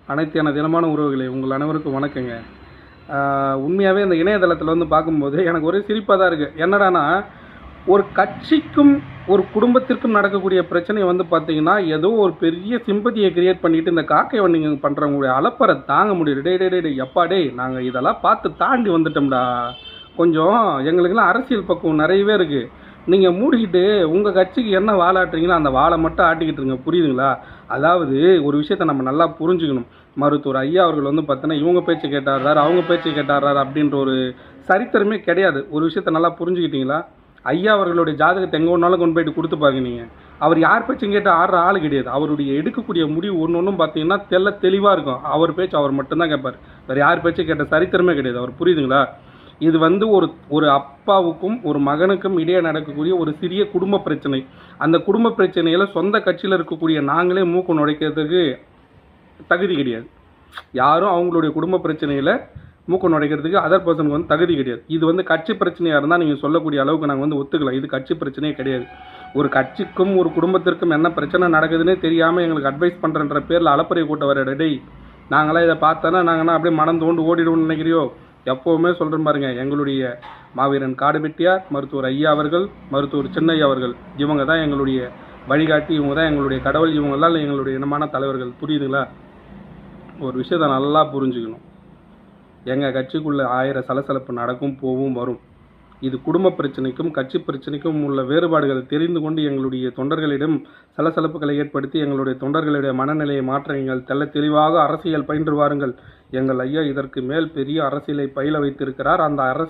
அனைத்து தினமான உறவுகளே, உங்கள் அனைவருக்கும் வணக்கங்க. உண்மையாகவே இந்த இணையதளத்தில் வந்து பார்க்கும்போது எனக்கு ஒரே சிரிப்பாக தான் இருக்குது. என்னடானா, ஒரு கட்சிக்கும் ஒரு குடும்பத்திற்கும் நடக்கக்கூடிய பிரச்சனை வந்து பார்த்தீங்கன்னா, ஏதோ ஒரு பெரிய சிம்பதியை கிரியேட் பண்ணிட்டு இந்த காக்கை வண்டிங்க பண்ணுறவங்களுடைய அலப்பறை தாங்க முடியல. டேய் டேய் டேய் எப்பா டேய், நாங்கள் இதெல்லாம் பார்த்து தாண்டி வந்துட்டோம்டா. கொஞ்சம் எங்களுக்கெல்லாம் அரசியல் பக்குவம் நிறையவே இருக்குது. நீங்கள் மூடிக்கிட்டு உங்கள் கட்சிக்கு என்ன வாலாட்டுறீங்களோ அந்த வாழை மட்டும் ஆட்டிக்கிட்டு இருங்க, புரியுதுங்களா? அதாவது ஒரு விஷயத்தை நம்ம நல்லா புரிஞ்சுக்கணும். மருத்துவர் ஐயா அவர்கள் வந்து பார்த்தீங்கன்னா, இவங்க பேச்சு கேட்டாடுறாரு, அவங்க பேச்சு கேட்டாடுறாரு அப்படின்ற ஒரு சரித்திரமே கிடையாது. ஒரு விஷயத்தை நல்லா புரிஞ்சுக்கிட்டீங்களா? ஐயா அவர்களுடைய ஜாதகத்தை எங்கே ஒன்றாலும் கொண்டு போயிட்டு கொடுத்து பாருங்க. நீங்கள் அவர் யார் பேச்சும் கேட்டு ஆடுற ஆள் கிடையாது. அவருடைய எடுக்கக்கூடிய முடிவு ஒன்று ஒன்றும் பார்த்தீங்கன்னா தெளிவாக இருக்கும். அவர் பேச்சு அவர் மட்டும்தான் கேட்பார். வேறு யார் பேச்சு கேட்ட சரித்திரமே கிடையாது. அவர் புரியுதுங்களா? இது வந்து ஒரு அப்பாவுக்கும் ஒரு மகனுக்கும் இடையே நடக்கக்கூடிய ஒரு சிறிய குடும்ப பிரச்சனை. அந்த குடும்ப பிரச்சனையில் சொந்த கட்சியில் இருக்கக்கூடிய நாங்களே மூக்கு நுழைக்கிறதுக்கு தகுதி கிடையாது. யாரும் அவங்களுடைய குடும்ப பிரச்சனையில் மூக்கு நுழைக்கிறதுக்கு அதர் பர்சனுக்கு வந்து தகுதி கிடையாது. இது வந்து கட்சி பிரச்சனையாக இருந்தால் நீங்கள் சொல்லக்கூடிய அளவுக்கு நாங்கள் வந்து ஒத்துக்கலாம். இது கட்சி பிரச்சனையே கிடையாது. ஒரு கட்சிக்கும் ஒரு குடும்பத்திற்கும் என்ன பிரச்சனை நடக்குதுன்னே தெரியாமல் எங்களுக்கு அட்வைஸ் பண்ணுறன்ற பேரில் அலப்பறை கூட்ட வர டேய், நாங்களாம் இதை பார்த்தோன்னா நாங்கள்னா அப்படியே மனம் தோண்டு ஓடிடுவோம்னு நினைக்கிறியோ? எப்போவுமே சொல்கிறேன் பாருங்க, எங்களுடைய மாவீரன் காடுவெட்டியார், மருத்துவர் ஐயா அவர்கள், மருத்துவர் சின்னையா அவர்கள், இவங்க தான் எங்களுடைய வழிகாட்டி, இவங்க தான் எங்களுடைய கடவுள், இவங்கெல்லாம் எங்களுடைய இனமான தலைவர்கள். புரியுதுங்களா? ஒரு விஷயத்தை நல்லா புரிஞ்சுக்கணும். எங்கள் கட்சிக்குள்ளே 1000 சலசலப்பு நடக்கும், போவும், வரும். இது குடும்ப பிரச்சனைக்கும் கட்சி பிரச்சனைக்கும் உள்ள வேறுபாடுகளை தெரிந்து கொண்டு எங்களுடைய தொண்டர்களிடம் சலசலப்புகளை ஏற்படுத்தி எங்களுடைய தொண்டர்களுடைய மனநிலையை மாற்ற எங்கள் தெளிவாக அரசியல் பயின்று வாருங்கள். எங்கள் ஐயா இதற்கு மேல் பெரிய அரசியலை பயில வைத்திருக்கிறார். அந்த அரசியல்